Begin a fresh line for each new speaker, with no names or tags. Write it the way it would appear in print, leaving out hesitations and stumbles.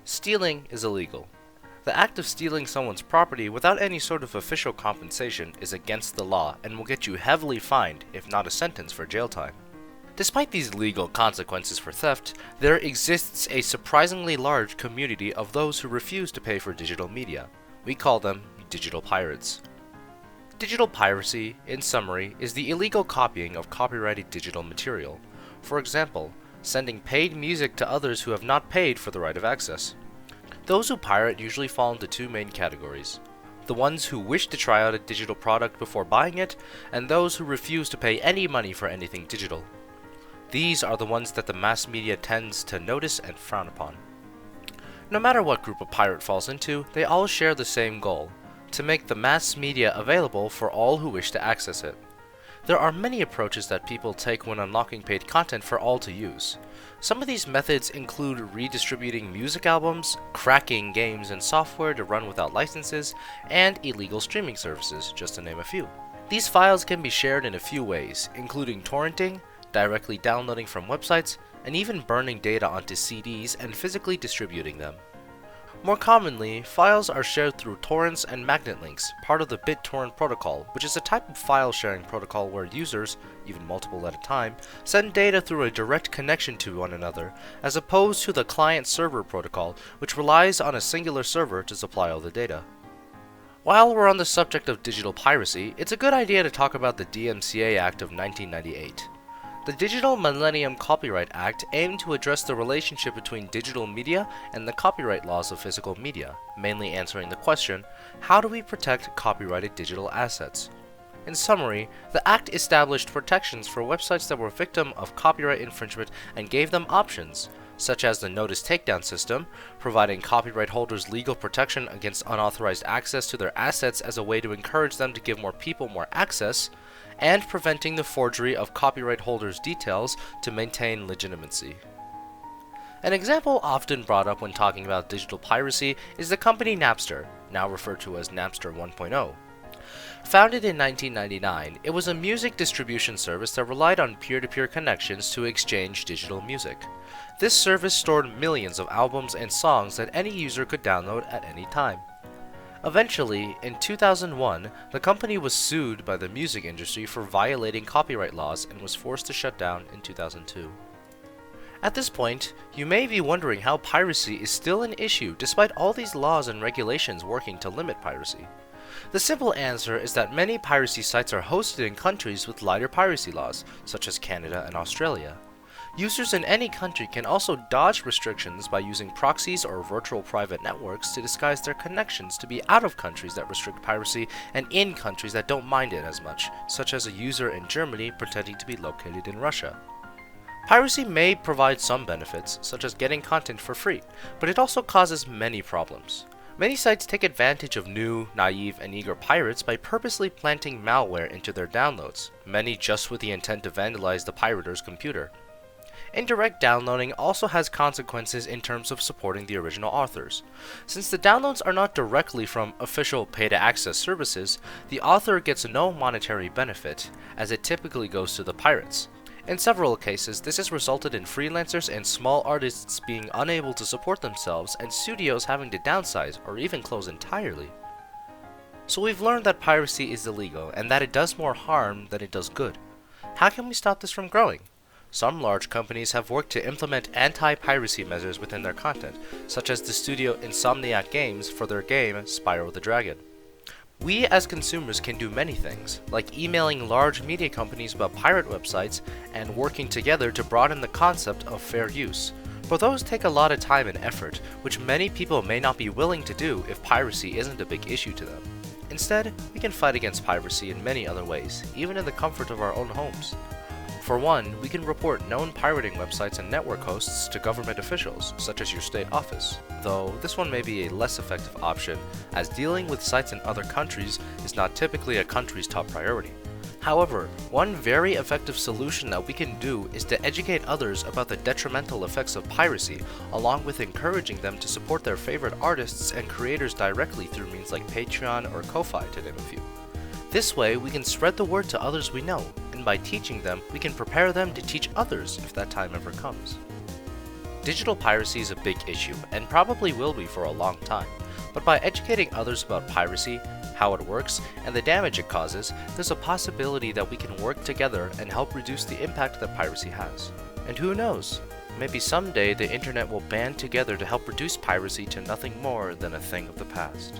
Stealing is illegal. The act of stealing someone's property without any sort of official compensation is against the law and will get you heavily fined, if not a sentence for jail time. Despite these legal consequences for theft, there exists a surprisingly large community of those who refuse to pay for digital media. We call them digital pirates. Digital piracy, in summary, is the illegal copying of copyrighted digital material. For example, sending paid music to others who have not paid for the right of access. Those who pirate usually fall into two main categories: the ones who wish to try out a digital product before buying it, and those who refuse to pay any money for anything digital. These are the ones that the mass media tends to notice and frown upon. No matter what group a pirate falls into, they all share the same goal: to make the mass media available for all who wish to access it. There are many approaches that people take when unlocking paid content for all to use. Some of these methods include redistributing music albums, cracking games and software to run without licenses, and illegal streaming services, just to name a few. These files can be shared in a few ways, including torrenting, directly downloading from websites, and even burning data onto CDs and physically distributing them. More commonly, files are shared through torrents and magnet links, part of the BitTorrent protocol, which is a type of file sharing protocol where users, even multiple at a time, send data through a direct connection to one another, as opposed to the client-server protocol, which relies on a singular server to supply all the data. While we're on the subject of digital piracy, it's a good idea to talk about the DMCA Act of 1998. The Digital Millennium Copyright Act aimed to address the relationship between digital media and the copyright laws of physical media, mainly answering the question, how do we protect copyrighted digital assets? In summary, the Act established protections for websites that were victim of copyright infringement and gave them options, such as the notice takedown system, providing copyright holders legal protection against unauthorized access to their assets as a way to encourage them to give more people more access, and preventing the forgery of copyright holders' details to maintain legitimacy. An example often brought up when talking about digital piracy is the company Napster, now referred to as Napster 1.0. Founded in 1999, it was a music distribution service that relied on peer-to-peer connections to exchange digital music. This service stored millions of albums and songs that any user could download at any time. Eventually, in 2001, the company was sued by the music industry for violating copyright laws and was forced to shut down in 2002. At this point, you may be wondering how piracy is still an issue despite all these laws and regulations working to limit piracy. The simple answer is that many piracy sites are hosted in countries with lighter piracy laws, such as Canada and Australia. Users in any country can also dodge restrictions by using proxies or virtual private networks to disguise their connections to be out of countries that restrict piracy and in countries that don't mind it as much, such as a user in Germany pretending to be located in Russia. Piracy may provide some benefits, such as getting content for free, but it also causes many problems. Many sites take advantage of new, naive, and eager pirates by purposely planting malware into their downloads, many just with the intent to vandalize the pirater's computer. Indirect downloading also has consequences in terms of supporting the original authors. Since the downloads are not directly from official pay-to-access services, the author gets no monetary benefit, as it typically goes to the pirates. In several cases, this has resulted in freelancers and small artists being unable to support themselves and studios having to downsize or even close entirely. So we've learned that piracy is illegal and that it does more harm than it does good. How can we stop this from growing? Some large companies have worked to implement anti-piracy measures within their content, such as the studio Insomniac Games for their game Spyro the Dragon. We as consumers can do many things, like emailing large media companies about pirate websites and working together to broaden the concept of fair use. But those take a lot of time and effort, which many people may not be willing to do if piracy isn't a big issue to them. Instead, we can fight against piracy in many other ways, even in the comfort of our own homes. For one, we can report known pirating websites and network hosts to government officials, such as your state office, though this one may be a less effective option, as dealing with sites in other countries is not typically a country's top priority. However, one very effective solution that we can do is to educate others about the detrimental effects of piracy, along with encouraging them to support their favorite artists and creators directly through means like Patreon or Ko-Fi, to name a few. This way, we can spread the word to others we know, and by teaching them, we can prepare them to teach others if that time ever comes. Digital piracy is a big issue, and probably will be for a long time, but by educating others about piracy, how it works, and the damage it causes, there's a possibility that we can work together and help reduce the impact that piracy has. And who knows? Maybe someday the internet will band together to help reduce piracy to nothing more than a thing of the past.